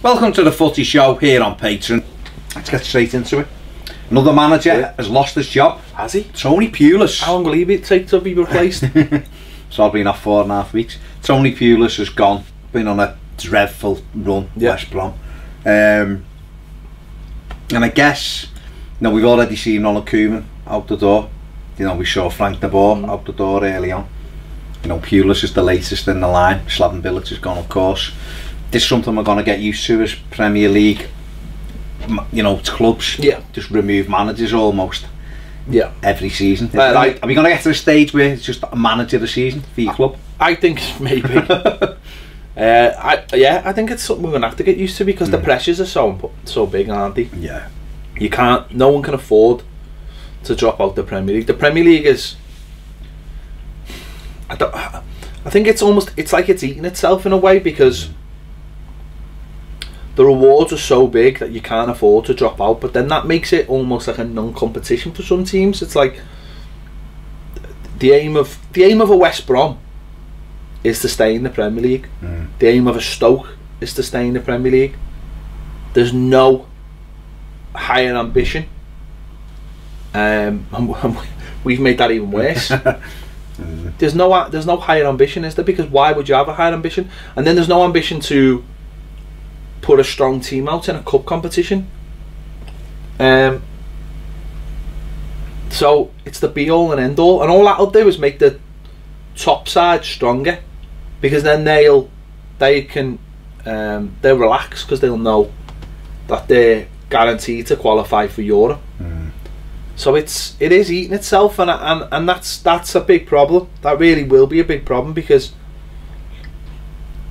Welcome to the Footy Show here on Patreon. Let's get straight into it. Another manager has lost his job. Has he? Tony Pulis. How long will he take to be replaced? So I've been off 4.5 weeks. Tony Pulis has gone. Been on a dreadful run, West Brom. And I guess, we've already seen Ronald Koeman out the door. We saw Frank de Boer out the door early on. Pulis is the latest in the line. Slaven Bilic has gone, of course. This is something we're going to get used to as Premier League. Clubs just remove managers almost every season. Are we going to get to the stage where it's just a manager of the season for your club? I think maybe. I think it's something we're going to have to get used to because the pressures are so big, aren't they? Yeah. No one can afford to drop out the Premier League. The Premier League is, I think it's like it's eating itself in a way because the rewards are so big that you can't afford to drop out, but then that makes it almost like a non-competition for some teams. It's like the aim of a West Brom is to stay in the Premier League. The aim of a Stoke is to stay in the Premier League. There's no higher ambition. We've made that even worse. There's no higher ambition, is there? Because why would you have a higher ambition? And then there's no ambition to put a strong team out in a cup competition. So it's the be all and end all, and all that'll do is make the top side stronger, because then they'll relax because they'll know that they're guaranteed to qualify for Europe. So it is eating itself, and that's a big problem. That really will be a big problem because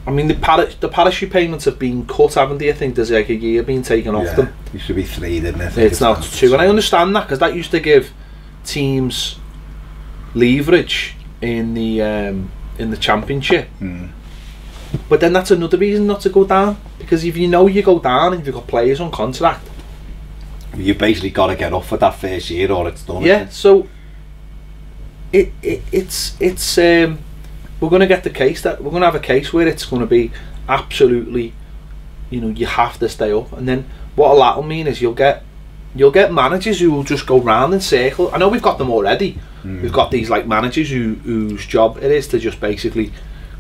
the parachute payments have been cut, haven't they? I think there's like a year being taken off them. It used to be 3, didn't it? It's now 2, and I understand that because that used to give teams leverage in the Championship. But then that's another reason not to go down, because if you go down and you've got players on contract, you've basically got to get off for that first year or it's done. Yeah, so it's we're going to get the case that we're going to have a case where it's going to be absolutely, you have to stay up, and then what that'll mean is you'll get managers who will just go round in circle. I know we've got them already. We've got these like managers whose job it is to just basically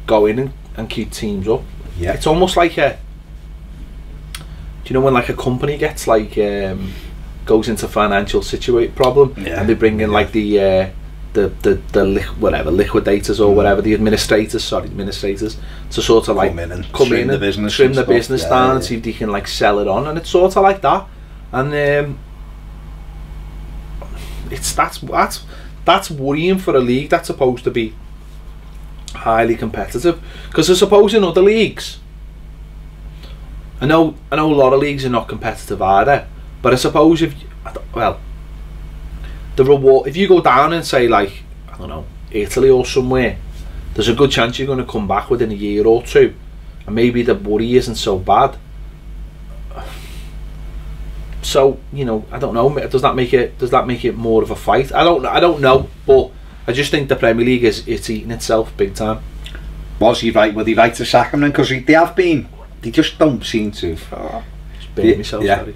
go in and keep teams up. Yeah, it's almost like when like a company gets like goes into financial problem, and they bring in like the liquidators or whatever, the administrators to sort of like come in and trim the business down and see if they can like sell it on, and it's sort of like that. And that's worrying for a league that's supposed to be highly competitive, because I suppose in other leagues, I know a lot of leagues are not competitive either, but I suppose the reward, if you go down and say like, I don't know, Italy or somewhere, there's a good chance you're going to come back within a year or two, and maybe the worry isn't so bad. So I don't know. Does that make it more of a fight? I don't know. But I just think the Premier League it's eating itself big time. Was he right? Were they right to sack him then? Because they have been. They just don't seem to. Just burned myself. Sorry.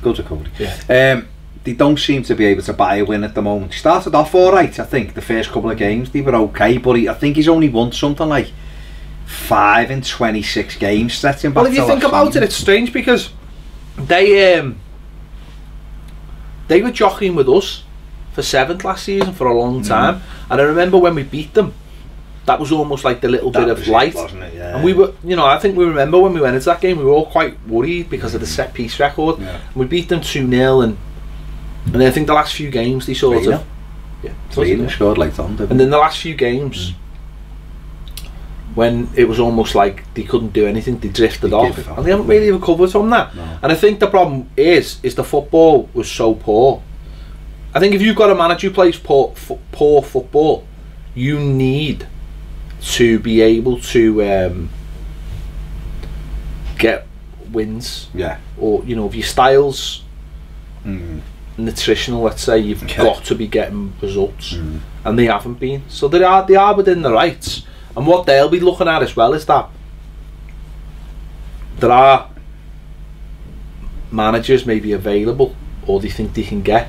Good recovery. Yeah. They don't seem to be able to buy a win at the moment. He started off all right. I think the first couple of games they were okay, but I think he's only won something like 5 in 26 games. Setting back. Well, if you think about it, it's strange because they were jockeying with us for 7th last season for a long time, and I remember when we beat them, that was almost like the little bit of light, wasn't it? Yeah, and we were, I think we remember when we went into that game, we were all quite worried because of the set piece record. And we beat them 2-0, and I think the last few games they sort of 3-0 scored late on, and then the last few games when it was almost like they couldn't do anything, they drifted off, and they haven't really recovered from that. And I think the problem is the football was so poor. I think if you've got a manager who plays poor football, you need to be able to get wins. Or if your style's nutritional, let's say, you've got to be getting results, and they haven't been. So they are within the rights. And what they'll be looking at as well is that there are managers may be available, or they think they can get,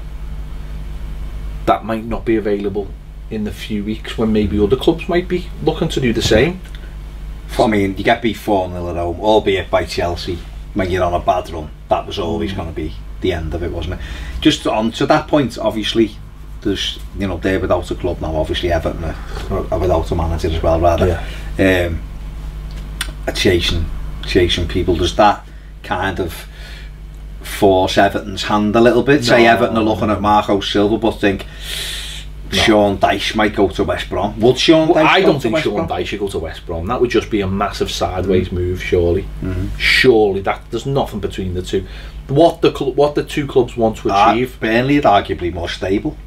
that might not be available in the few weeks when maybe other clubs might be looking to do the same. I mean, you get beat 4-0 at home, albeit by Chelsea, when you're on a bad run. That was always going to be the end of it, wasn't it? Just on to that point, obviously, there's, you know, they're without a club now. Obviously, Everton are without a manager as well, rather. Yeah. Are chasing people. Does that kind of force Everton's hand a little bit? Say Everton are looking at Marco Silva, but think Sean Dyche might go to West Brom. Would Sean Dyche I go don't to think West Sean Brom? Dyche should go to West Brom. That would just be a massive sideways move, surely. Surely, there's nothing between the two. What the two clubs want to achieve. Burnley are arguably more stable.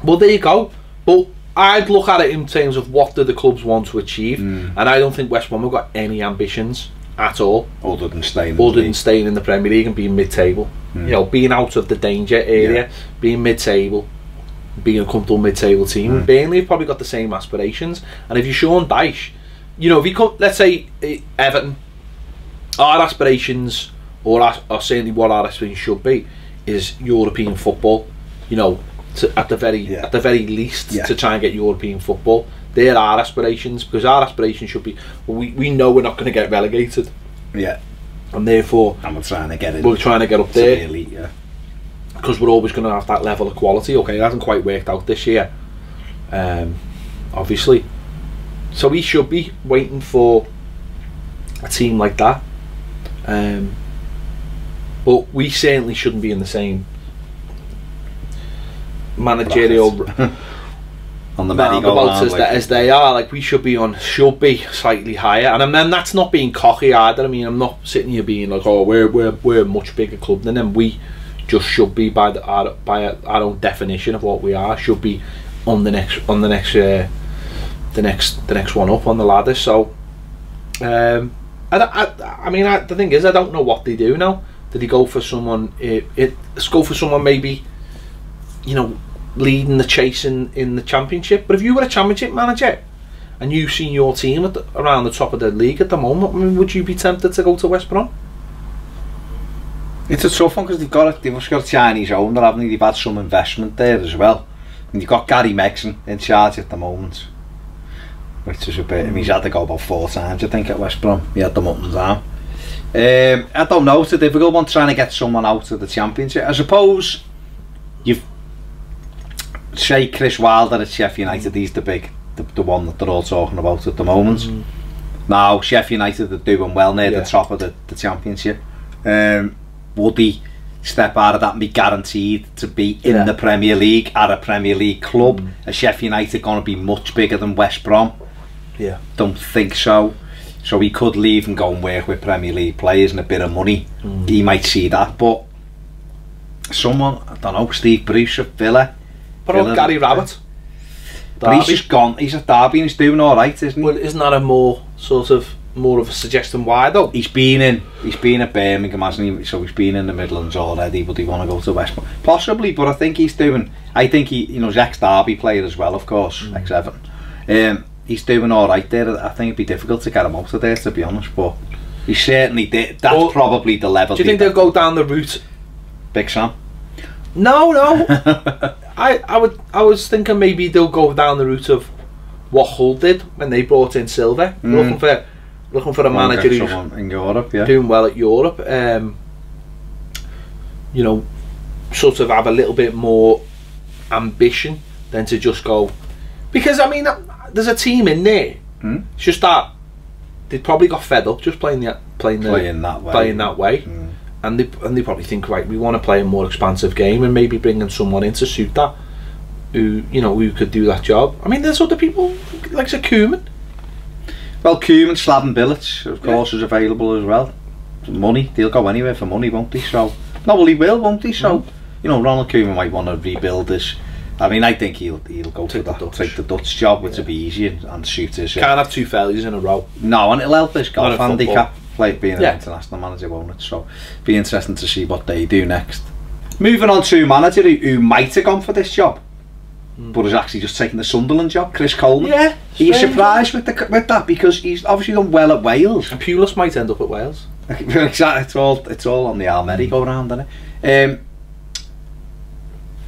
Well, there you go. But I'd look at it in terms of what do the clubs want to achieve, and I don't think West Brom have got any ambitions at all, other than staying in the Premier League and being mid-table. You know, being out of the danger area, being mid-table, being a comfortable mid-table team. Burnley have probably got the same aspirations, and if you're Sean Dyche, you know, if you come, let's say Everton, our aspirations, or certainly what our aspirations should be, is European football. You know, at the very least, to try and get European football. They're our aspirations, because our aspirations should be, well, we know we're not going to get relegated. Yeah. And therefore, we're trying to get it. We're trying to get up there. Elite, because we're always going to have that level of quality. Okay, it hasn't quite worked out this year, obviously. So we should be waiting for a team like that. But we certainly shouldn't be in the same managerial on the merry-go-round as they are. Like, we should be slightly higher, and then that's not being cocky either. I mean, I'm not sitting here being like, oh, we're a much bigger club than them. We just should be by our own definition of what we are, should be on the next one up on the ladder. So I mean, the thing is, I don't know what they do now. Did he go for someone? Let's go for someone maybe, you know, leading the chase in the Championship. But if you were a Championship manager and you've seen your team around the top of the league at the moment, I mean, would you be tempted to go to West Brom? It's a tough one, because they've got a Chinese owner, haven't they? They've had some investment there as well, and you've got Gary Megson in charge at the moment, which is a bit. I mean, he's had to go about 4 times, I think, at West Brom. He had them up and down. I don't know. It's a difficult one, trying to get someone out of the Championship. I suppose you've say Chris Wilder at Sheffield United. He's the one that they're all talking about at the moment. Now Sheffield United are doing well near the top of the Championship. Would he step out of that and be guaranteed to be in the Premier League at a Premier League club? Is Sheffield United going to be much bigger than West Brom? Don't think so. So he could leave and go and work with Premier League players and a bit of money. He might see that, but someone, I don't know, Steve Bruce of Villa. But Gary Rabbit. But he's just gone. He's at Derby and he's doing all right, isn't he? Well, isn't that more of a suggestion why though? He's been at Birmingham, hasn't he? So he's been in the Midlands already. But he want to go to West Brom, possibly. But I think he's doing. I think he's ex-Derby player as well, of course, ex-Everton. He's doing all right there. I think it'd be difficult to get him out of there, to be honest. But he certainly did. That's probably the level. Do you think they'll go down the route? Big Sam? No. I was thinking maybe they'll go down the route of what Hull did when they brought in Silva, looking for a manager who's in Europe, doing well at Europe. You know, sort of have a little bit more ambition than to just go, because I mean, there's a team in there. It's just that they probably got fed up just playing that way. And they probably think, right, we want to play a more expansive game, and maybe bringing someone in to suit that, who could do that job. I mean, there's other people like Koeman. Well, Koeman, Slaven Bilic, of course, is available as well. Money, they'll go anywhere for money, won't they? So, no, well, he will, won't he? So, Ronald Koeman might want to rebuild this. I mean, I think he'll go take the Dutch job, which will be easy and suit his. Can't have 2 failures in a row. No, and it'll help his golf handicap. Being an international manager, won't it? So be interesting to see what they do next. Moving on to a manager who might have gone for this job, but has actually just taken the Sunderland job, Chris Coleman. He's surprised with that, because he's obviously done well at Wales. And Pulis might end up at Wales. Exactly, it's all on the merry-go-round, isn't it?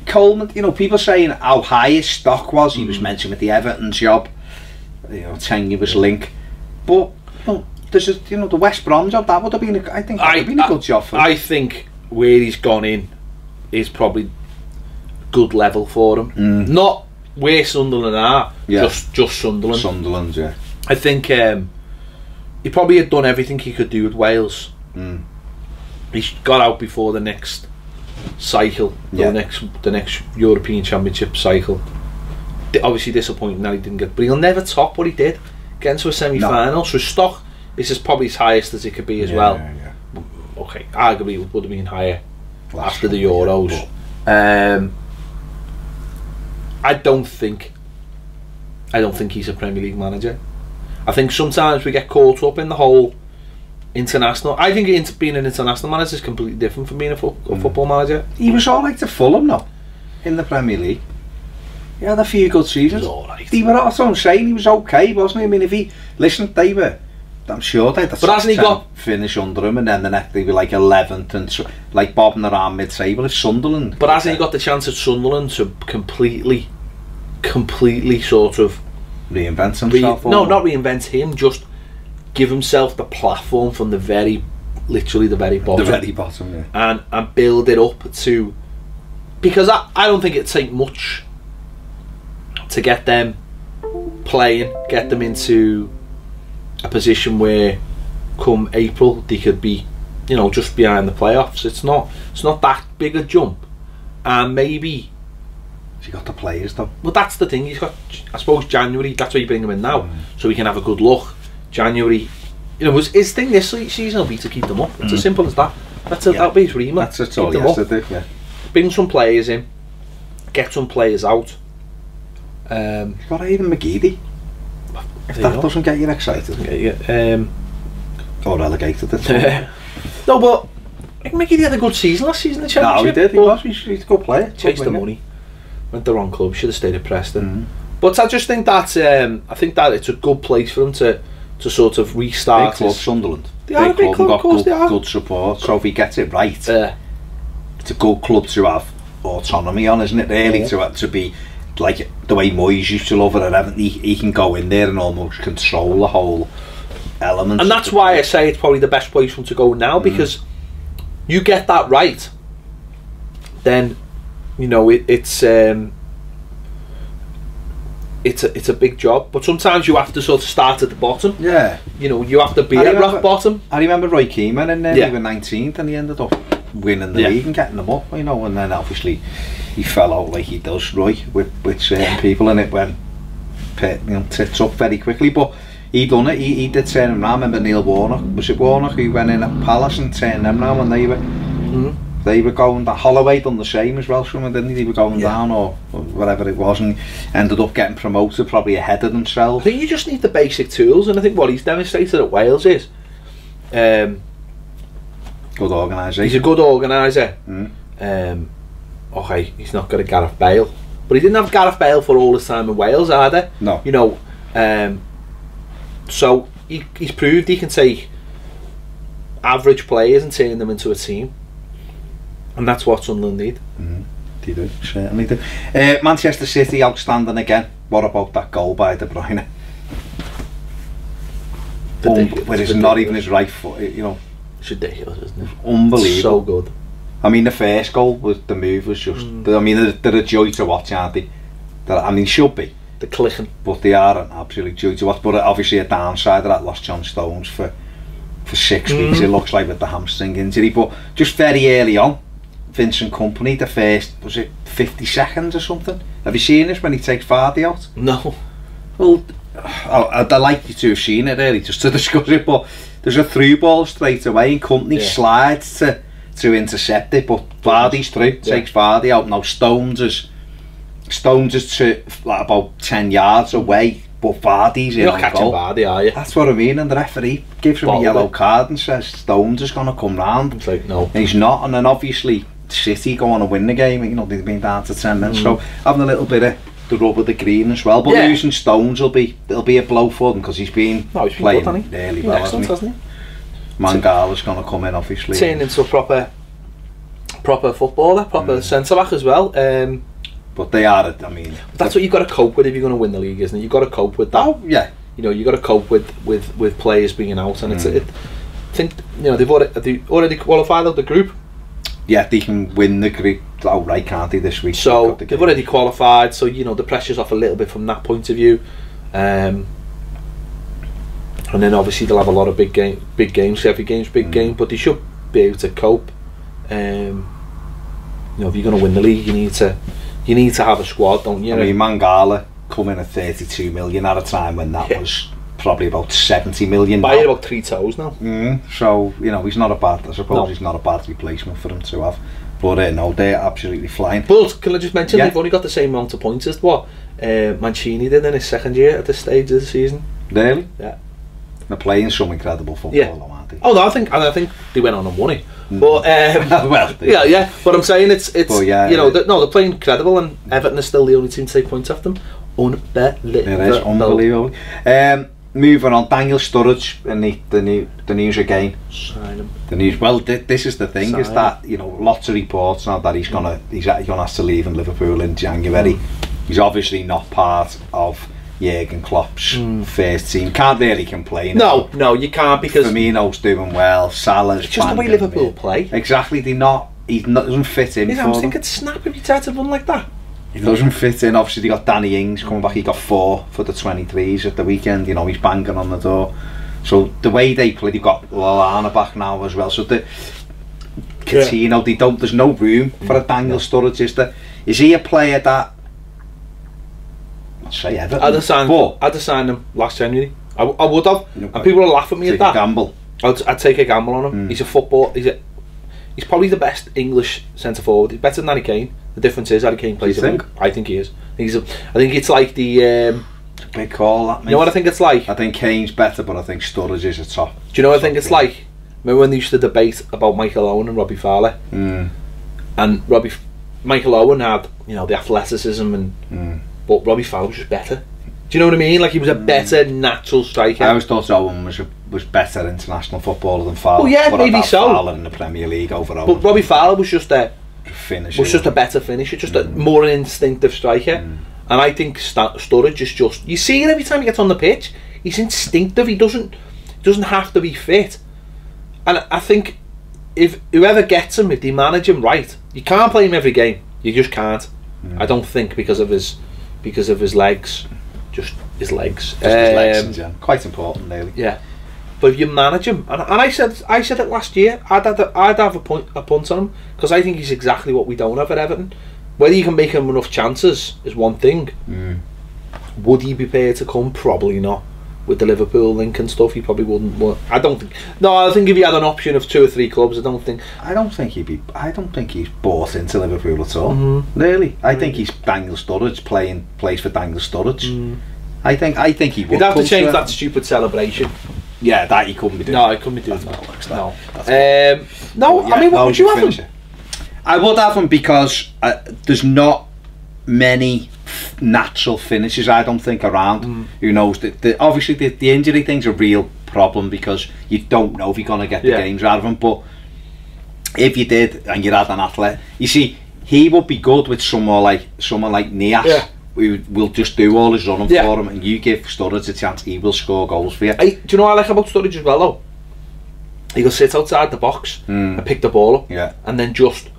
Coleman, you know, people saying how high his stock was. He was mentioned with the Everton job, you know, tenuous link. But there's a, you know, the West Brom job, that would have been I think that would have been a good job for him. I think where he's gone in is probably good level for him. Not where Sunderland are, just Sunderland. Sunderland, yeah. I think he probably had done everything he could do with Wales. He got out before the next cycle, the next European Championship cycle. Obviously disappointing that he didn't get, but he'll never top what he did, get into a semi-final. So his stock is probably as highest as it could be as well. Okay, arguably it would have been higher after the Euros. I don't think he's a Premier League manager. I think sometimes we get caught up in the whole international. I think being an international manager is completely different from being a football manager. He was alright to Fulham though, in the Premier League. He had a few good seasons. That's what I'm saying, he was okay, wasn't he? I mean, if he listened, I'm sure they'd finish under him, and then the next they were like 11th and like bobbing around mid-table. It's Sunderland. But hasn't he got the chance at Sunderland to completely sort of reinvent himself? No, not reinvent him, just give himself the platform from literally the very bottom. The very bottom, yeah. And build it up to, because I don't think it'd take much to get them playing, get them into a position where come April they could be, you know, just behind the playoffs. It's not that big a jump, and maybe he got the players though. Well, that's the thing. He's got, I suppose, January. That's why you bring him in now, so he can have a good look. January, you know, his thing this season will be to keep them up. It's as simple as that. That'll be his remit. That's all he has to do. Yeah. Bring some players in, get some players out. You've got even McGibbon. If that doesn't get you excited, or relegated it. No, but I think McGibbon had a good season last season in the Championship. No, he did. He's a good player. Chased the money. Went the wrong club. Should have stayed at Preston. But I just think that it's a good place for him to sort of restart. Big club, Sunderland. They are a big club, of course they are. Good support. So if he gets it right, it's a good club to have autonomy on, isn't it? Really, to be like the way Moyes used to love it at Everton. He can go in there and almost control the whole element. And that's why I say it's probably the best place for him to go now, because you get that right, then you know it's a big job. But sometimes you have to sort of start at the bottom. Yeah, you know, you have to be at rock bottom. I remember Roy Keane went in there. He was 19th and he ended up winning the league and getting them up, you know, and then obviously he fell out like he does, Roy, with certain people, and it went tits up very quickly. But he done it. He did turn him round. I remember Neil Warnock, was it Warnock, who went in at Palace and turned them round, and they were going down. Holloway done the same as well, didn't he? They were going down or whatever it was, and ended up getting promoted probably ahead of themselves. I think you just need the basic tools, and I think what he's demonstrated at Wales is good organisation. He's a good organiser. Okay, he's not got a Gareth Bale, but he didn't have Gareth Bale for all his time in Wales either. No, you know, so he's proved he can take average players and turn them into a team, and that's what Sunderland need. They do, certainly do. Manchester City outstanding again. What about that goal by De Bruyne? Where it's not even his right foot, you know. It's ridiculous, isn't it? Unbelievable. So good. I mean, the first goal the move was just. I mean, they're a joy to watch, aren't they? I mean, should be. They're clicking. But they are an absolute joy to watch. But obviously, a downside of that, lost John Stones for 6 weeks. It looks like with the hamstring injury. But just very early on, Vincent Kompany, the first, was it 50 seconds or something? Have you seen this when he takes Vardy out? No. Well, I'd like you to have seen it really, just to discuss it. But there's a through ball straight away, and Kompany slides to intercept it, but Vardy's through, takes Vardy out. Now Stones is to like about 10 yards away, but Vardy's in. You're not catching Vardy, are you? That's what I mean, and the referee gives him a yellow card and says Stones is going to come round. It's like, no. And he's not, and then obviously City go on and win the game, you know, they've been down to 10 minutes, so having a little bit of the rub of the green as well, but losing Stones it'll be a blow for them, because he's been playing good, really well, excellent, hasn't he? Mangala's going to come in, obviously. Turn into a proper footballer, proper centre back as well. But they are, I mean, that's what you've got to cope with if you're going to win the league, isn't it? You've got to cope with that. Oh yeah. You know, you've got to cope with players being out, and I think, you know, they've already qualified out the group. Yeah, they can win the group outright, can't they, this week? So they've already qualified, so you know the pressure's off a little bit from that point of view. And then obviously they'll have a lot of big games. Every game's big game, but they should be able to cope. You know, if you're going to win the league, you need to have a squad, don't you? I mean, Mangala coming at 32 million at a time when that was probably about 70 million. Buying about 3 toes now. So you know, he's not a bad. I suppose he's not a bad replacement for him to have. But no, they're absolutely flying. But can I just mention they've only got the same amount of points as what Mancini did in his second year at this stage of the season. Really? Yeah. They're playing some incredible football, aren't they? Oh no, I think they went on and won it. But well, yeah. But I'm saying it's you know, they're playing incredible, and Everton is still the only team to take points off them. Unbelievable. It is unbelievable. Moving on, Daniel Sturridge in the news again. Sign him. The news. Well, this is the thing: is that, you know, lots of reports now that he's gonna have to leave in Liverpool in January. He's obviously not part of Jurgen Klopp's first team. Can't really complain. No, you can't, because Firmino's doing well. Salah's. It's just the way Liverpool play. Exactly. He doesn't fit in. I was thinking, snap if you tried to run like that. He doesn't fit in. Obviously, they got Danny Ings coming back. He got 4 for the 23s at the weekend. You know, he's banging on the door. So the way they play, they've got Lallana back now as well. So Coutinho, there's no room for a Daniel Sturridge. Is he a player that? I'd say Everton. I'd have signed him last January. I would have. And people will laugh at me at that. Gamble. I'd take a gamble on him. He's a football. He's probably the best English centre forward. He's better than Harry Kane. The difference is Harry Kane plays a wing. I think he is. I think it's like the big call, that. You know what I think it's like? I think Kane's better, but I think Sturridge is a top. Do you know what I think it's like? Remember when they used to debate about Michael Owen and Robbie Fowler? And Michael Owen had, you know, the athleticism, but Robbie Fowler was just better. Do you know what I mean? Like, he was a better natural striker. I always thought Owen was better international footballer than Fowler. Well, yeah, maybe so. Fowler in the Premier League over Owen. But Robbie Fowler was just a finisher. Was just a better finisher, just a more an instinctive striker. And I think Sturridge is just, you see it every time he gets on the pitch. He's instinctive. He doesn't have to be fit. And I think if whoever gets him, if they manage him right, you can't play him every game. You just can't. I don't think because of his legs. Just his legs. His legs, yeah. Quite important, really. Yeah. But if you manage him, and I said it last year, I'd have a punt on him, because I think he's exactly what we don't have at Everton. Whether you can make him enough chances is one thing. Would he be prepared to come? Probably not. With the Liverpool link and stuff, he probably wouldn't. I don't think. No, I think if he had an option of 2 or 3 clubs, I don't think he's bought into Liverpool at all. Really, I think he's Daniel Sturridge plays for Daniel Sturridge. I think he would. He'd have to change that stupid celebration. Yeah, that he couldn't be doing. No, he couldn't be doing that. No. I mean, what would you have him? I would have him because there's not many natural finishes, I don't think, around. Who knows? Obviously the injury thing's a real problem, because you don't know if you're going to get the games out of him. But if you did, and you had an athlete, you see, he would be good with someone like Nias, who will just do all his running for him, and you give Sturridge a chance, he will score goals for you. Do you know what I like about Sturridge as well, though? He will sit outside the box and pick the ball up, and then just,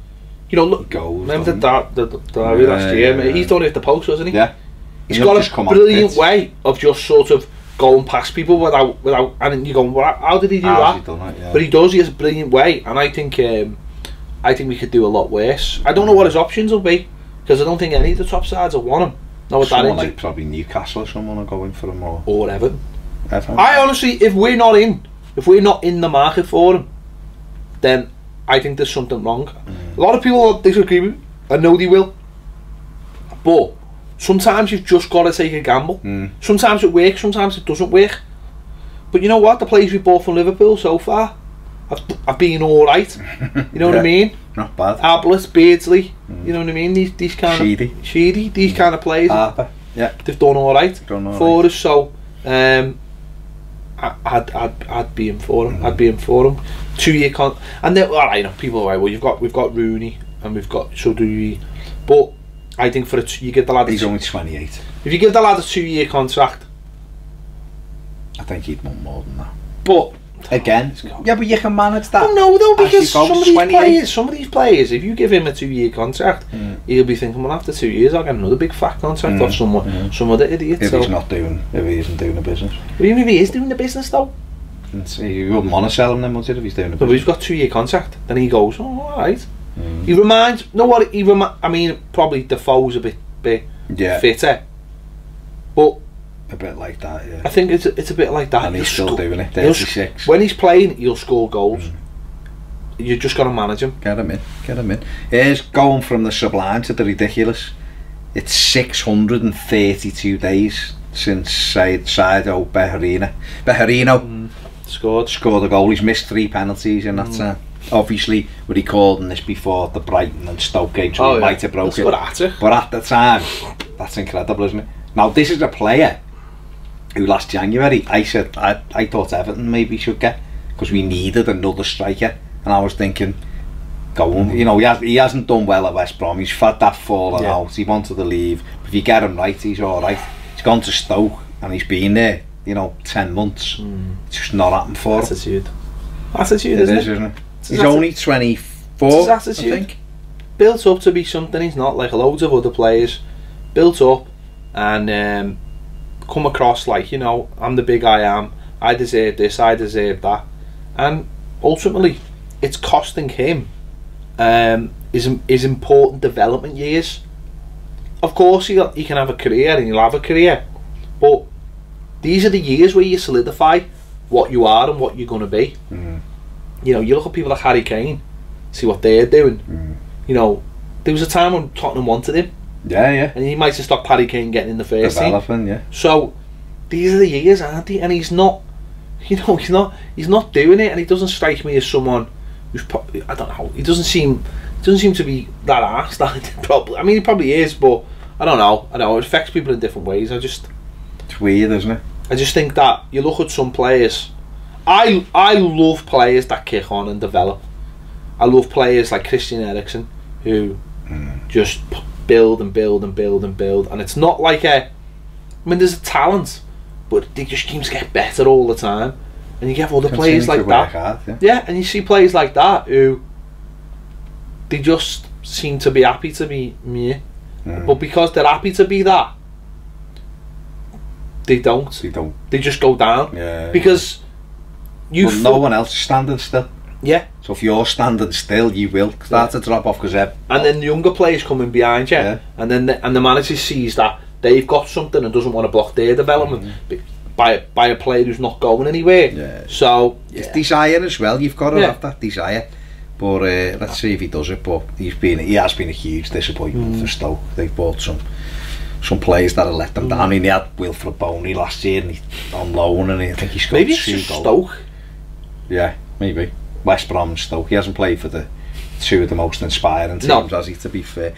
you know, look. Remember the last year? He's done it at the post, hasn't he? Yeah. He's got a brilliant way of just sort of going past people without, and then you're going, well, how did he do that? He done it, But he does. He has a brilliant way, and I think we could do a lot worse. I don't know what his options will be, because I don't think any of the top sides will want him. Someone like probably Newcastle or someone will go in for him, or Everton. Everton. I honestly, if we're not in the market for him, then I think there's something wrong. A lot of people disagree with me. I know they will. But sometimes you've just got to take a gamble. Sometimes it works, sometimes it doesn't work. But you know what? The players we bought from Liverpool so far have been alright. You know what I mean? Not bad. Ablett, Beardsley, you know what I mean? These kind of Sheedy, these kind of players. Harper. Yeah. They've done alright for us. So I I'd be in for him. I'd be in for him. 2-year and then, all right, you know, people are like, well, we've got Rooney and we've got, so do we, but I think for you give the lad. He's only 28. If you give the lad a 2-year contract, I think he'd want more than that. But again, yeah, but you can manage that. Oh no, though, because some of these players, if you give him a 2-year contract, he'll be thinking, well, after 2 years, I'll get another big fat contract off some other idiot. If he's not doing, if he isn't doing the business. But even if he is doing the business, though, you wouldn't want to sell him then, would you, if he's doing the business? But he's got 2-year contract. Then he goes, oh, all right. He reminds, I mean, probably Defoe's a bit fitter, but a bit like that, yeah. I think it's a bit like that. And he's still doing it, 36. When he's playing, he'll score goals. You just got to manage him. Get him in. Here's going from the sublime to the ridiculous. It's 632 days since Saido Bejarino scored a goal. He's missed 3 penalties in that time. Obviously, we're recording this before the Brighton and Stoke game, so he might have broken it. But at the time, that's incredible, isn't it? Now, this is a player who last January I said I thought Everton maybe should get, because we needed another striker, and I was thinking, go on, you know, he hasn't done well at West Brom. He's had that falling out. He wanted to leave. But if you get him right, he's all right. He's gone to Stoke and he's been there, you know, 10 months. It's just not happened for him. Attitude, isn't it? He's only 24, I think. Built up to be something he's not, like loads of other players. Built up and come across like, you know, I'm the big I am. I deserve this, I deserve that. And ultimately, it's costing him his important development years. Of course, he can have a career and he'll have a career. But these are the years where you solidify what you are and what you're going to be. You know, you look at people like Harry Kane, see what they're doing. You know, there was a time when Tottenham wanted him. Yeah. And he might have stopped Harry Kane getting in the first team. Yeah. So these are the years, aren't they? And he's not, you know, he's not doing it. And he doesn't strike me as someone who's probably, I don't know. He doesn't seem to be that arse. Probably. I mean, he probably is, but I don't know. It affects people in different ways. It's weird, isn't it? I just think that you look at some players. I love players that kick on and develop. I love players like Christian Eriksen who just build and build and build and build, and it's not like I mean, there's a talent, but they just seem to get better all the time. And you get other players like that, hard, yeah, and you see players like that who they just seem to be happy to be me, but because they're happy to be that, they don't. They just go down, because no one else is standing still. Yeah. So if you're standing still, you will start to drop off, because and then the younger players coming behind you, and then the manager sees that they've got something and doesn't want to block their development by a player who's not going anywhere. So it's desire as well. You've got to have that desire. But let's see if he does it. But he has been a huge disappointment for Stoke. They've bought some players that have let them down. I mean, he had Wilfred Boney last year and on loan, and I think he scored 2 goals. Maybe it's Stoke. Yeah, maybe. West Brom and Stoke. He hasn't played for the 2 of the most inspiring teams, has he, to be fair.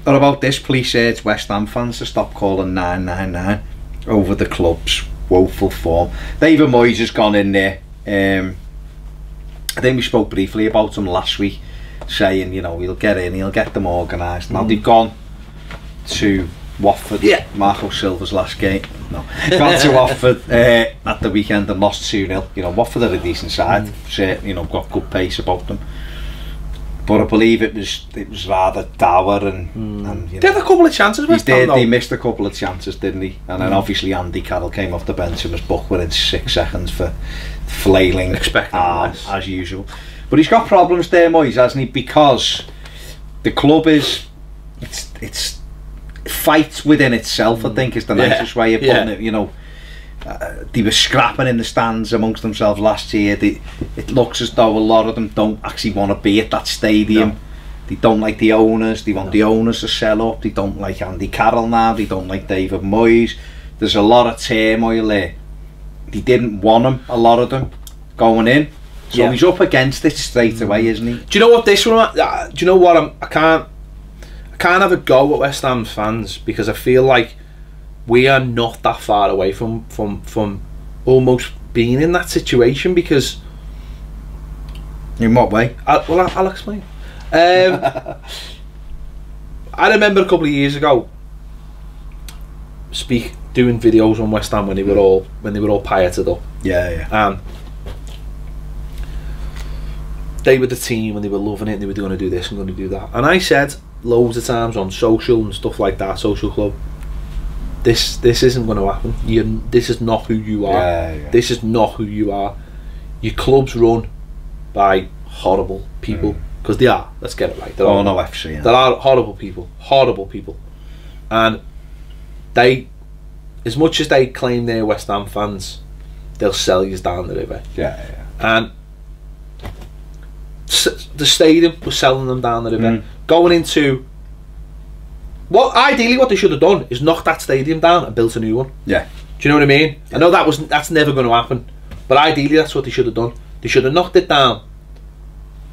What about this? Please urge West Ham fans to stop calling 999 over the club's woeful form. David Moyes has gone in there. I think we spoke briefly about him last week, saying, you know, he'll get in, he'll get them organised. Now they've gone to Watford, Marco Silva's last game. No, gone to Watford at the weekend and lost 2-0. You know, Watford are a decent side, you know, got good pace about them. But I believe it was rather dour and you know, they had a couple of chances. He missed a couple of chances, didn't he? And then obviously Andy Carroll came off the bench and was booked within 6 seconds for flailing as usual. But he's got problems there, Moyes, hasn't he? Because the club it's fights within itself, I think, is the nicest way of putting it. You know, they were scrapping in the stands amongst themselves last year. It looks as though a lot of them don't actually want to be at that stadium. They don't like the owners. They want the owners to sell up. They don't like Andy Carroll now. They don't like David Moyes. There's a lot of turmoil there. They didn't want him, a lot of them, going in. So he's up against it straight away, isn't he? Do you know what this one? Do you know what? I can't have a go at West Ham fans, because I feel like we are not that far away from almost been in that situation because. In what way? I'll explain. I remember a couple of years ago doing videos on West Ham when they were all pirated up. Yeah. They were the team and they were loving it and they were going to do this and going to do that. And I said loads of times on social and stuff like that, social club, this isn't going to happen. This is not who you are. Yeah. This is not who you are. Your club's run by horrible people because they are. Let's get it right. They're no FC. Yeah. There are horrible people, and they, as much as they claim they're West Ham fans, they'll sell you down the river. Yeah. And the stadium was selling them down the river. Going into ideally what they should have done is knock that stadium down and built a new one. Yeah. Do you know what I mean? Yeah. I know that's never going to happen, but ideally that's what they should have done. They should have knocked it down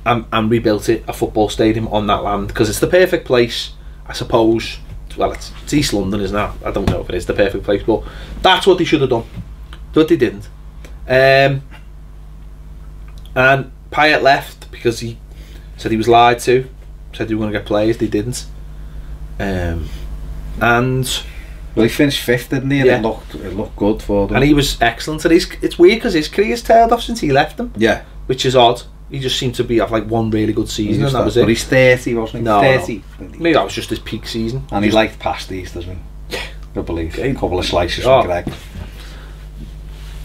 and rebuilt it, a football stadium on that land, because it's the perfect place, I suppose. Well, it's East London, isn't it? I don't know if it is the perfect place, but that's what they should have done. But they didn't. And Pyatt left because he said he was lied to, said they were going to get players, they didn't. And well, he finished 5th, didn't he? And it looked good for them. And he was excellent. And it's weird because his career's tailed off since he left them. Yeah. Which is odd. He just seemed to have like one really good season and that was it. But he's 30, wasn't he? No, 30. No. Maybe that was just his peak season. And he liked pasties, doesn't he? Yeah. I believe. A couple of slices from Greg.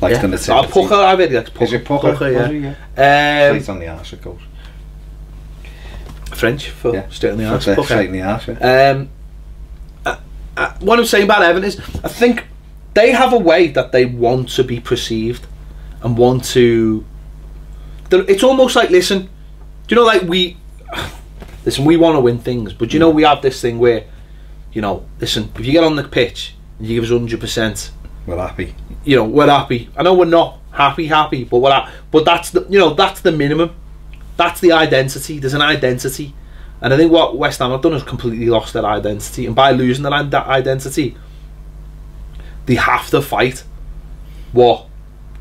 Likes the nativity. Pucker, I really like Pucker. Is it Pucker? Pucker, yeah. Straight on the arse, of course. French for straight on the arse. Straight on the arse, yeah. What I'm saying about Everton is, I think they have a way that they want to be perceived and want to. It's almost like, listen, do you know, like we want to win things, but you know, we have this thing where, you know, listen, if you get on the pitch and you give us 100%, we're happy. You know, we're happy. I know we're not happy, but we're happy. But that's that's the minimum. That's the identity. There's an identity. And I think what West Ham have done is completely lost their identity, and by losing that identity, they have to fight what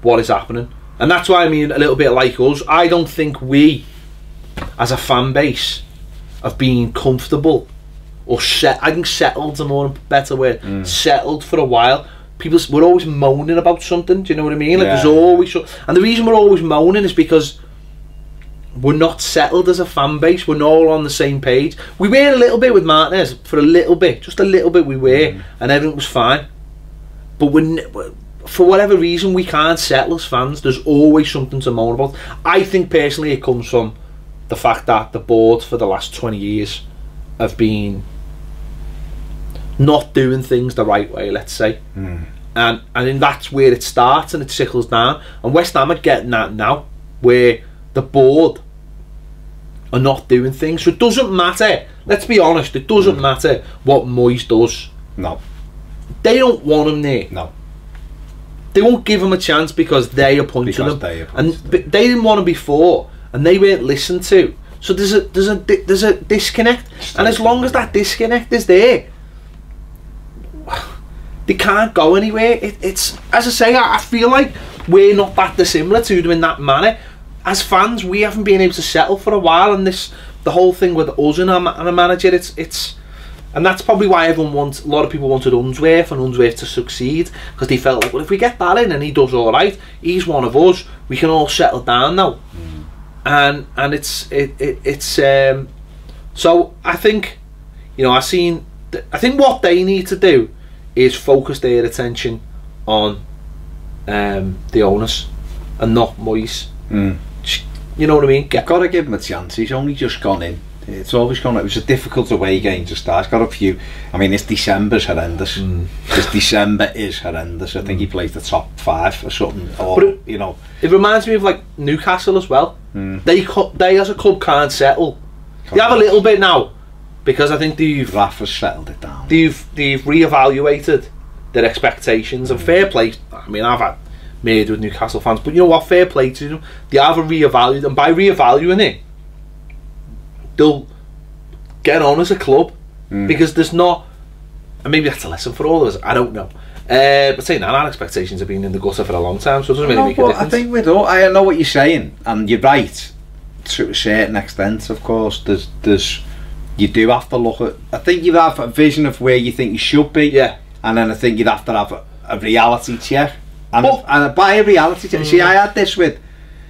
is happening. And that's why I mean, a little bit like us, I don't think we, as a fan base, have been comfortable or I think settled's a more better word. Settled for a while. We're always moaning about something. Do you know what I mean? Like there's always, and the reason we're always moaning is because we're not settled as a fan base. We're not all on the same page. We were a little bit with Martinez for a little bit, just a little bit. We were, and everything was fine. But for whatever reason, we can't settle as fans. There's always something to moan about. I think personally, it comes from the fact that the board for the last 20 years have been not doing things the right way, let's say. And then that's where it starts and it trickles down. And West Ham are getting that now, where the board are not doing things. So it doesn't matter, let's be honest, it doesn't matter what Moyes does. No. They don't want him there. No. They won't give him a chance because they appointed him. And they didn't want him before, and they weren't listened to. So there's a disconnect. And as long as that disconnect is there, they can't go anywhere. It's as I say, I feel like we're not that dissimilar to them in that manner. As fans, we haven't been able to settle for a while, and the whole thing with us and a manager, and that's probably why a lot of people wanted Unsworth to succeed, because they felt like, well, if we get that in and he does all right, he's one of us, we can all settle down now. And it's so I think, you know, I think what they need to do is focus their attention on the owners and not Moyes. You know what I mean? You've got to give him a chance. He's only just gone in. It's always gone. It was a difficult away game to start. He's got a few. I mean, this December's horrendous. This December is horrendous. I think he plays the top 5 or something. Or, but you know, it reminds me of like Newcastle as well. They as a club can't settle. They have a little bit now, because I think Rafa's settled it down. They've reevaluated their expectations, and fair play. I mean, I've had made with Newcastle fans, but you know what, fair play to them. They have reevaluated, and by reevaluating it, they'll get on as a club, because there's not, and maybe that's a lesson for all of us, I don't know, But saying that, our expectations have been in the gutter for a long time, so it doesn't really make a difference. I think we do. I know what you're saying, and you're right to a certain extent. Of course, there's you do have to look at. I think you have a vision of where you think you should be, and then I think you'd have to have a reality check, and by a reality check. See, I had this with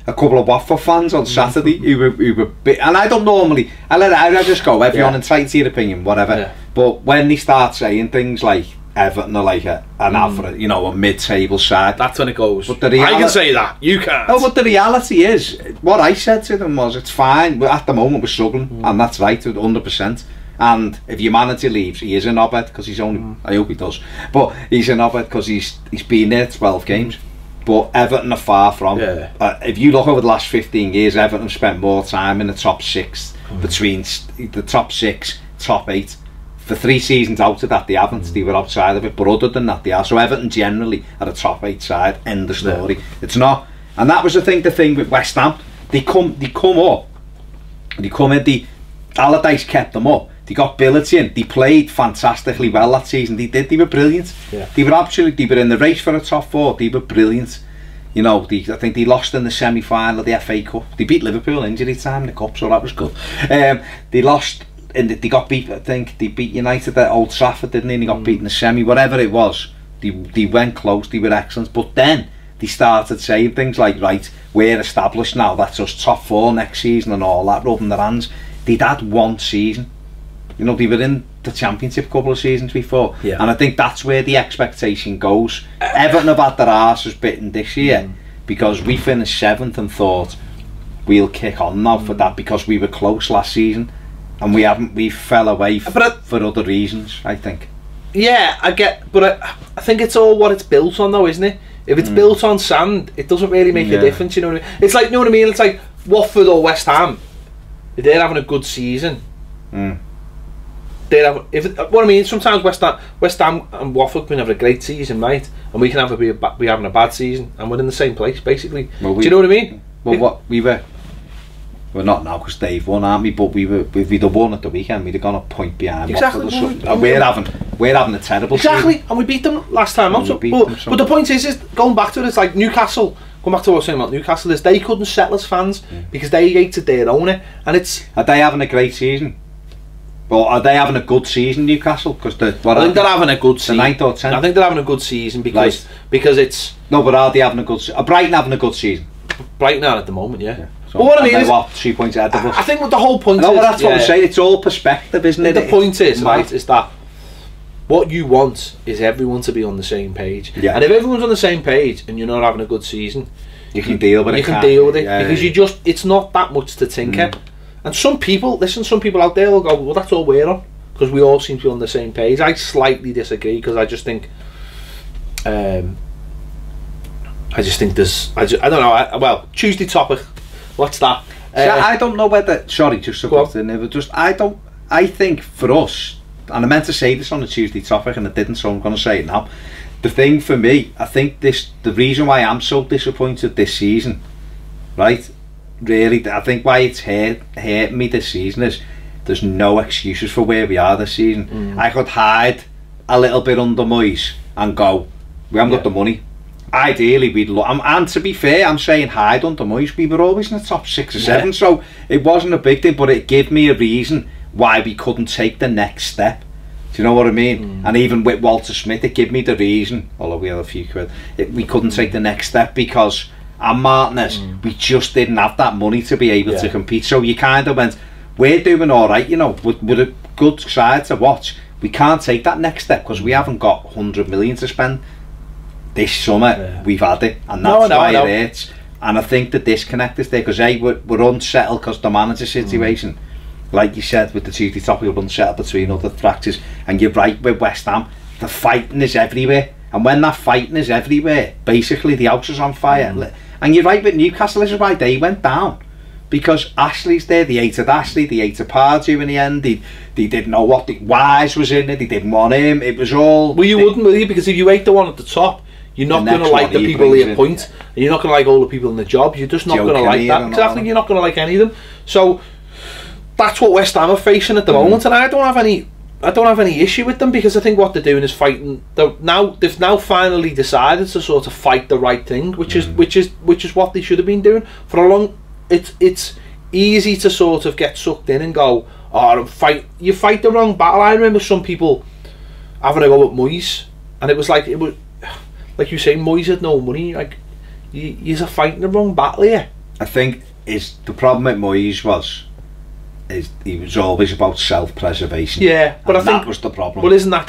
a couple of Watford fans on Saturday who were bit, and I don't normally. I just go everyone entitled to your opinion, whatever. Yeah. But when they start saying things like Everton are like an average, a mid-table side, that's when it goes. But I can say that, you can't. No, but the reality is, what I said to them was, it's fine. At the moment we're struggling, and that's right, 100%. And if your manager leaves, he is a knobhead because he's only. I hope he does, but he's a knobhead because he's been there 12 games. But Everton are far from. If you look over the last 15 years, Everton have spent more time in the top 6, between the top 6, top 8. For 3 seasons out of that, they haven't. They were outside of it, but other than that, they are. So Everton generally are a top 8 side. End of story. It's not, and that was the thing with West Ham. They come up. They come in. Allardyce kept them up. They got Billett in. They played fantastically well that season. They did. They were brilliant. They were in the race for a top 4. They were brilliant. I think they lost in the semi-final of the FA Cup. They beat Liverpool injury time in the cup, so that was good. They lost. And they got beat. I think they beat United at Old Trafford, didn't they? And they got beat in the semi, whatever it was. They went close. They were excellent, but then they started saying things like, "Right, we're established now. That's us top 4 next season," and all that, rubbing their hands. They'd had 1 season. They were in the Championship a couple of seasons before, and I think that's where the expectation goes. Everton have had their arses bitten this year because we finished 7th and thought we'll kick on now for that because we were close last season. And we haven't. We fell away for other reasons, I think. Yeah, I get, but I think it's all what it's built on, though, isn't it? If it's built on sand, it doesn't really make a difference. You know what I mean? It's like, It's like Watford or West Ham. If they're having a good season, they're having. What I mean, sometimes West Ham and Watford can have a great season, right? And we can be having a bad season, and we're in the same place, basically. Do you know what I mean? Well, we're not now because they've won, aren't we? But if we'd have won at the weekend, we'd have gone a point behind. Exactly. We're having a terrible season. And we beat them last time. But the point is going back to it, it's like Newcastle. Going back to what I was saying about Newcastle, is they couldn't settle as fans because they hated their owner, and it's. Are they having a great season? Well, are they having a good season, Newcastle? Because I think they're having a good season. 9th or 10th. I think they're having a good season because it's. No, but are they having a good season? Are Brighton having a good season? Brighton are at the moment, yeah. So, but what I mean is, 3 points ahead of us. I think what the whole point is. That's what I'm saying. It's all perspective, isn't it? The point is, right, is that what you want is everyone to be on the same page. Yeah. And if everyone's on the same page and you're not having a good season, you can deal with it. You can deal with it because it's not that much to tinker. And some people out there will go, well, that's all we're on because we all seem to be on the same page. I slightly disagree because I just think. There's. I don't know. Well, Tuesday topic. What's that? I don't know whether. Sorry, just I think for us, and I meant to say this on the Tuesday topic, and I didn't, so I'm going to say it now. The thing for me, I think the reason why I'm so disappointed this season, right? Really, I think why it's hurt me this season is there's no excuses for where we are this season. I could hide a little bit under Moyes and go, we haven't got the money. Ideally, we'd look, and to be fair, I'm saying hide under Moyes. We were always in the top 6 or 7, so it wasn't a big thing, but it gave me a reason why we couldn't take the next step. Do you know what I mean? And even with Walter Smith, it gave me the reason, although we had a few quid, we couldn't take the next step because, and Martinez, we just didn't have that money to be able to compete. So you kind of went, we're doing all right, with a good side to watch. We can't take that next step because we haven't got 100 million to spend. This summer we've had it, and that's why it hurts. And I think the disconnect is there because we're unsettled because the manager situation, like you said with the Tuesday topic, we're unsettled between other fractures. And you're right with West Ham, the fighting is everywhere, and when that fighting is everywhere, basically the house is on fire. And you're right with Newcastle, this is why they went down, because Ashley's there. They hated Ashley, they hated Pardew in the end. They didn't know what Wise was in it, they didn't want him. It was all. Well, you wouldn't, will you? Because if you hate the one at the top, you're not going to like the people they appoint, and you're not going to like all the people in the job. You're just not going to like that. Exactly, you're not going to like any of them. So that's what West Ham are facing at the moment, and I don't have any I don't have any issue with them, because I think what they're doing is fighting. They've now finally decided to sort of fight the right thing, which is what they should have been doing for a long. It's easy to sort of get sucked in and go, oh, you fight the wrong battle. I remember some people having a go at Moyes, and it was like you say, Moyes had no money. Like, you're fighting the wrong battle here. I think the problem with Moyes he was always about self-preservation. Yeah, but I think that was the problem. But isn't that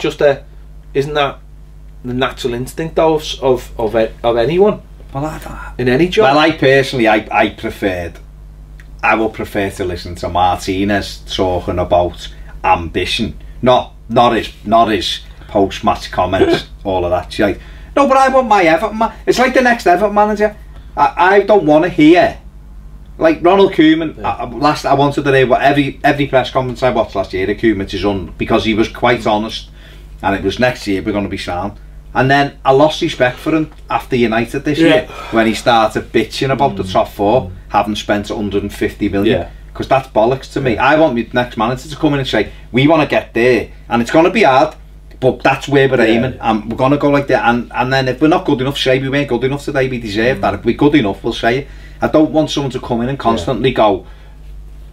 the natural instinct of anyone? Well, in any job. Well, I personally, I would prefer to listen to Martinez talking about ambition, not his post-match comments, all of that. She's like, no, but I want my Everton man. It's like the next Everton manager. I don't want to hear. Like Ronald Koeman, I wanted to hear what every press conference I watched last year, Koeman is on, because he was quite honest, and it was next year we're going to be sound. And then I lost respect for him after United this year, when he started bitching about the top four, having spent 150 million. Because that's bollocks to me. I want my next manager to come in and say, we want to get there, and it's going to be hard, but that's where we're aiming, and we're going to go like that. And then if we're not good enough, say we weren't good enough today, we deserve that. If we're good enough, we'll say it. I don't want someone to come in and constantly go,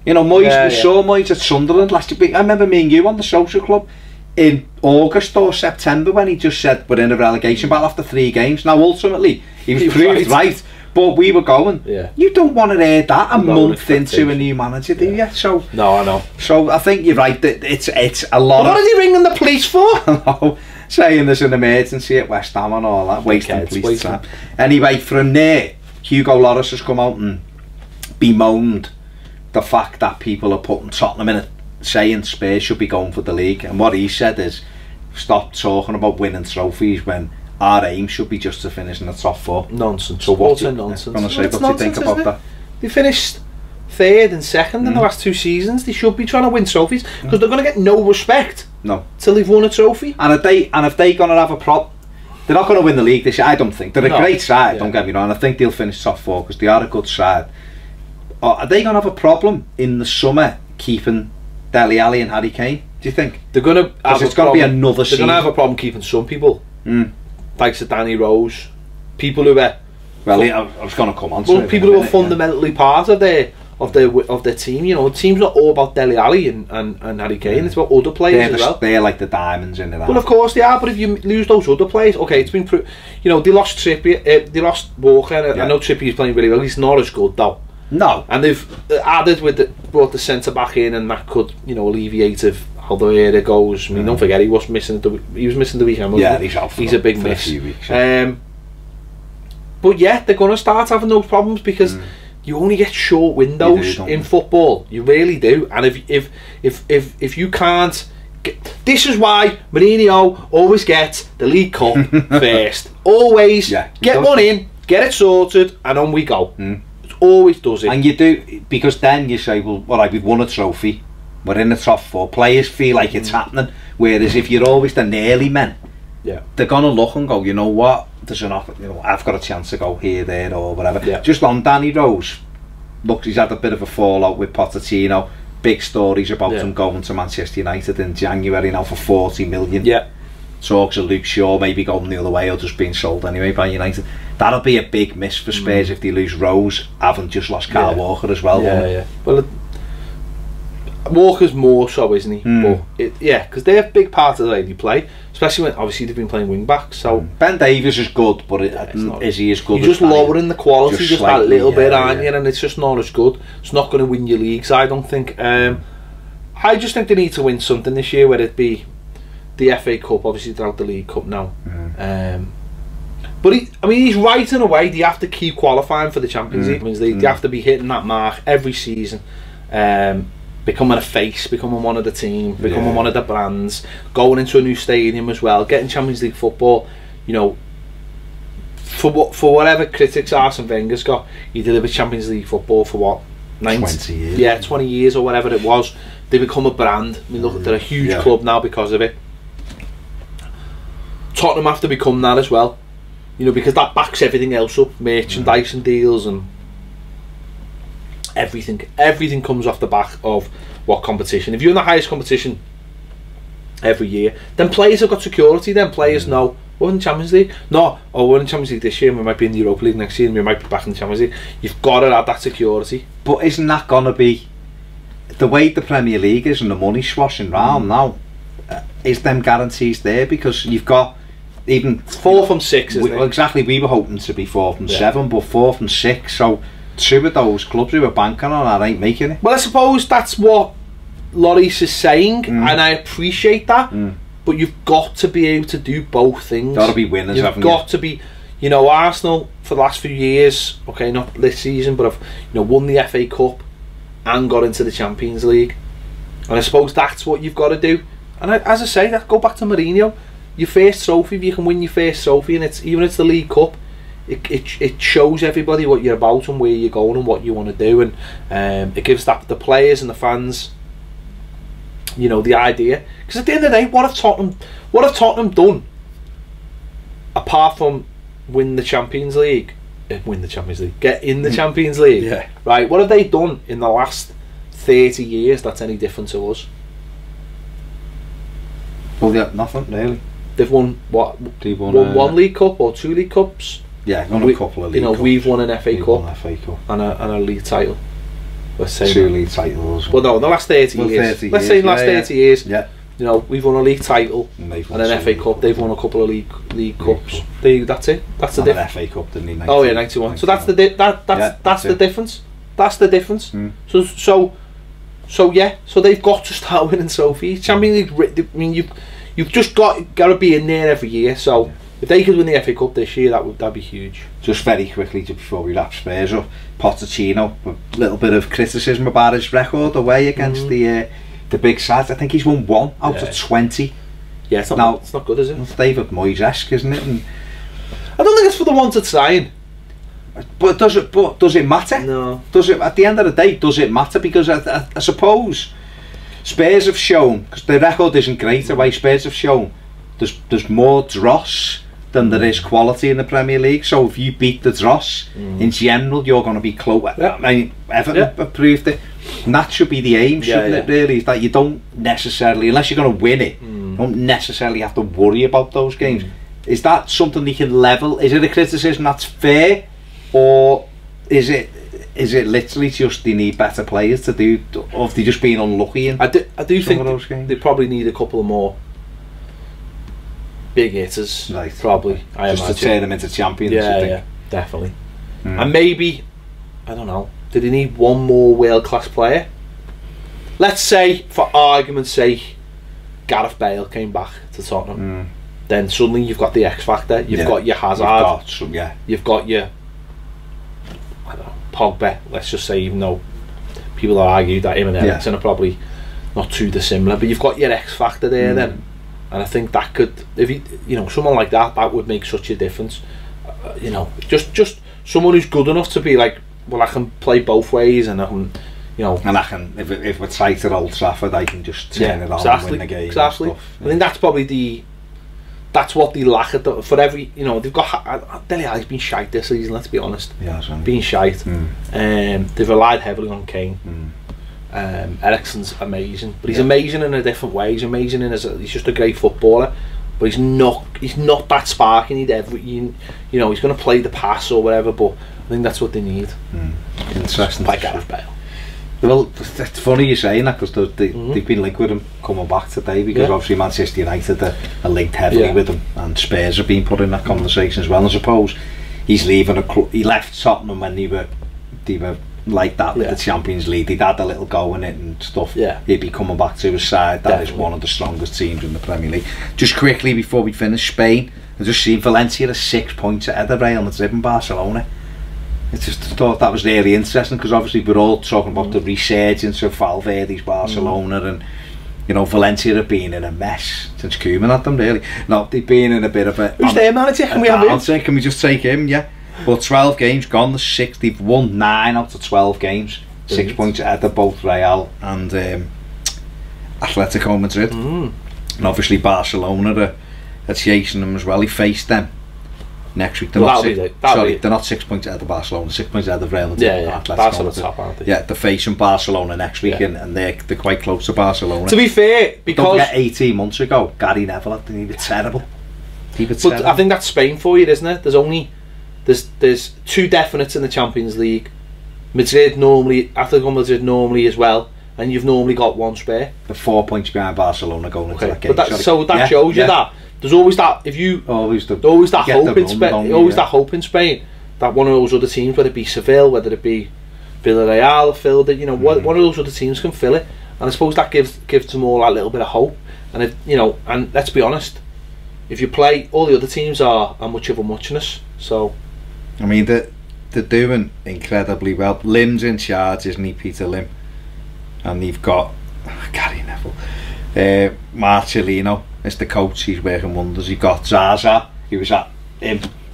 you know, Moyes, saw Moyes at Sunderland last year. I remember me and you on the social club in August or September, when he just said we're in a relegation battle after 3 games. Now ultimately he was proved right, but we were going, you don't want to hear that a month into a new manager, do you? So no, I know. So I think you're right, that it's a lot. What are they ringing the police for? Saying there's an emergency at West Ham and all that, wasting police time. Anyway, from there, Hugo Lloris has come out and bemoaned the fact that people are putting Tottenham in it, saying Spurs should be going for the league, and what he said is, stop talking about winning trophies when our aim should be just to finish in the top 4. Nonsense. So what's nonsense? What do you think about that? They finished 3rd and 2nd in the last 2 seasons. They should be trying to win trophies, because they're going to get no respect till they've won a trophy. And if they're going to have a problem, they're not going to win the league this year, I don't think. They're a great side, don't get me wrong. I think they'll finish top 4 because they are a good side. Are they going to have a problem in the summer keeping Dele Alli and Harry Kane, do you think? They're going to have it's going to be another season. They're going to have a problem keeping some people. Like Danny Rose. People who are... Well, I was going to come on to it. People who are fundamentally part of their team. You know, the team's not all about Dele Alli and Harry Kane, it's about other players as well. They're like the diamonds in it. Well, of course they are, but if you lose those other players, okay, it's been... You know, they lost Trippier, they lost Walker, I know Trippier's playing really well, he's not as good though. No. And they've added brought the centre back in, and that could, you know, alleviate of how the area goes. I mean, don't forget he was missing the weekend. Yeah, he's out. He's a big miss. But yeah, they're going to start having those problems, because you only get short windows in football. You really do. And if you can't this is why Mourinho always gets the League Cup first. Always get one in, get it sorted, and on we go. Always does it. And you do, because then you say, well, alright, we've won a trophy, we're in the top 4, players feel like it's happening, whereas if you're always the nearly men, they're gonna look and go, you know what, there's an offer, you know, I've got a chance to go here, there, or whatever. Just on Danny Rose, look, he's had a bit of a fallout with Pochettino, big stories about him going to Manchester United in January now for 40 million. Talks of Luke Shaw maybe going the other way, or just being sold anyway by United. That'll be a big miss for Spurs if they lose Rose, having just lost Kyle Walker as well. Well, Walker's more so, isn't he? But because they're a big part of the way they play, especially when obviously they've been playing wing back. So Ben Davies is good, but is he as good? You're just lowering the quality just a little bit, aren't you? And it's just not as good. It's not going to win your leagues, I don't think. I just think they need to win something this year, whether it be the FA Cup, obviously they're out the League Cup now. But he's right in a way. They have to keep qualifying for the Champions League. They have to be hitting that mark every season, becoming a face, becoming one of the team, becoming one of the brands, going into a new stadium as well, getting Champions League football. You know, for whatever critics Arsene Wenger's got, he delivered Champions League football for what, 20 years? Yeah, 20 years or whatever it was. They become a brand. I mean, look, they're a huge club now because of it. Tottenham have to become that as well, you know, because that backs everything else up, merchandise and deals and everything. Everything comes off the back of what competition. If you're in the highest competition every year. Then players have got security. Then players know we're in the Champions League. No, oh, we're in the Champions League this year, and we might be in the Europa League next year, and we might be back in the Champions League. You've got to have that security. But isn't that gonna be the way the Premier League is and the money swashing round now? Is them guarantees there? Because you've got even 4th and 6th, isn't it? Exactly, we were hoping to be 4th and 7th, but 4th and 6th. So 2 of those clubs who were banking on that ain't making it. Well, I suppose that's what Lloris is saying, and I appreciate that. But you've got to be able to do both things. Got to be winners, haven't you? You've got to be, you know, Arsenal for the last few years, okay, not this season, but have, you know, won the FA Cup and got into the Champions League. And I suppose that's what you've got to do. And as I say, that go back to Mourinho. Your first trophy, if you can win your first trophy, and it's even if it's the League Cup, it shows everybody what you're about and where you're going and what you want to do, and it gives that the players and the fans, you know, the idea. Because at the end of the day, what have Tottenham done apart from win the Champions League? Get in the Champions League. Yeah. Right. What have they done in the last 30 years that's any different to us? Well, yeah, nothing really. They've won what? They've won one League Cup or 2 League Cups. Yeah, won a couple of League Cups. We've won an FA Cup. Won an FA Cup And a league title. Let's say 2 league titles. Well, no, in the last 30 years. Let's say in the last 30 years. Yeah. You know, we've won a league title and an FA Cup. They've won a couple of league cups. That's it. That's the difference. FA Cup, didn't he? 91. Oh yeah, 91. So that's the that's the difference. That's the difference. So yeah. So they've got to start winning trophies. Champions League. I mean, you've just got to be in there every year. So if they could win the FA Cup this year, that'd be huge. Just very quickly, just before we wrap Spurs up, Pochettino, a little bit of criticism about his record away against the big sides. I think he's won 1 out of 20. Yeah, it's not good, is it? It's David Moyes-esque, isn't it? And I don't think it's for the one to sign. But does it matter? No. Does it, at the end of the day, does it matter? Because I suppose Spurs have shown, because the record isn't great away, Spurs have shown there's more dross than there is quality in the Premier League. So if you beat the dross, in general, you're going to be close. I mean, Everton have proved it. And that should be the aim, shouldn't it, really? Is that you don't necessarily, unless you're going to win it, you don't necessarily have to worry about those games. Is that something you can level? Is it a criticism that's fair? Or is it literally just they need better players to do, or have they just been unlucky in I do think those games? They probably need a couple of more big hitters, right, probably. I just imagine. to turn them into champions. Yeah, definitely. And maybe, I don't know, did he need one more world-class player? Let's say, for argument's sake, Gareth Bale came back to Tottenham. Then suddenly you've got the X Factor, you've got your Hazard, you've got your, I don't know, Pogba, let's just say, even though people have argued that him and Everton are probably not too dissimilar, but you've got your X Factor there then. And I think that could, if you know, someone like that would make such a difference. You know, just someone who's good enough to be like, well, I can play both ways, and I can, you know, and I can, if we're tight at Old Trafford, I can just turn it on and win the game. Exactly. And stuff. I think that's probably that's what they lack at for every, you know, they've got Dele Alli's been shite this season. Let's be honest. Yeah, it's been shite. They've relied heavily on Kane. Eriksen's amazing, but he's amazing in a different way. He's amazing he's just a great footballer, but he's not that spark you need you know, he's going to play the pass or whatever, but I think that's what they need. Interesting. Like Gareth Bale. Well, it's funny you saying that, because they've been linked with him coming back today, because obviously Manchester United are linked heavily with him, and Spurs have been put in that conversation as well. And I suppose he's leaving he left Tottenham when they were like that with the Champions League. They'd had a little go in it and stuff. He'd be coming back to his side. That is one of the strongest teams in the Premier League. Just quickly before we finish, Spain, I just seen Valencia are 6 points ahead of Real Madrid and Barcelona. I just thought that was really interesting, because obviously we're all talking about the resurgence of Valverde's Barcelona, and you know, Valencia have been in a mess since Koeman had them, really. No, they've been in a bit of a... Who's their manager? Can we have him? Can we just take him? Yeah. Well, 12 games gone, the 6th, they've won 9 out of 12 games. 6 points ahead of both Real and Atletico Madrid. And obviously Barcelona are chasing them as well. He faced them next week. They're not 6 points ahead of Barcelona, 6 points ahead of Real Madrid. Yeah, Barcelona top, aren't they? Yeah, they're facing Barcelona next week, and they're quite close to Barcelona. To be fair, because don't forget 18 months ago, Gary Neville had to terrible. But I think that's Spain for you, isn't it? There's two definites in the Champions League. Atletico Madrid normally as well, and you've normally got one spare. The 4 points behind Barcelona going into that game. But that shows you that there's always that. If you always that hope in Spain, that hope in Spain that one of those other teams, whether it be Seville, whether it be Villarreal, filled it. One of those other teams can fill it, and I suppose that gives them all that little bit of hope. And and let's be honest, if you play, all the other teams are much of a muchness. So, I mean, they're doing incredibly well. Lim's in charge, isn't he, Peter Lim? And you've got Gary Neville, Marcelino is the coach. He's working wonders. You've got Zaza, he was at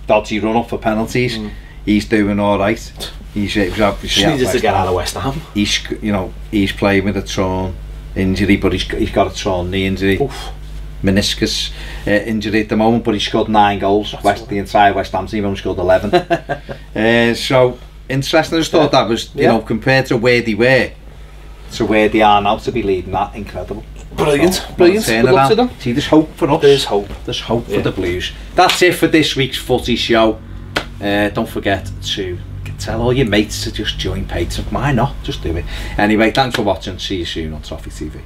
dodgy run up for penalties. He's doing all right. He's obviously needs to get out of West Ham. He's playing with a torn injury, but he's got a torn knee injury. Oof. Meniscus injury at the moment, but he scored 9 goals. The entire West Ham team only scored 11. So interesting. I just thought that was compared to where they were to where they are now, to be leading that, incredible. Brilliant. Good luck to them. See, there's hope for us. There's hope For the Blues. That's it for this week's Footy Show. Don't forget to tell all your mates to just join Patreon. Why not? Just do it. Anyway, thanks for watching. See you soon on Toffee TV.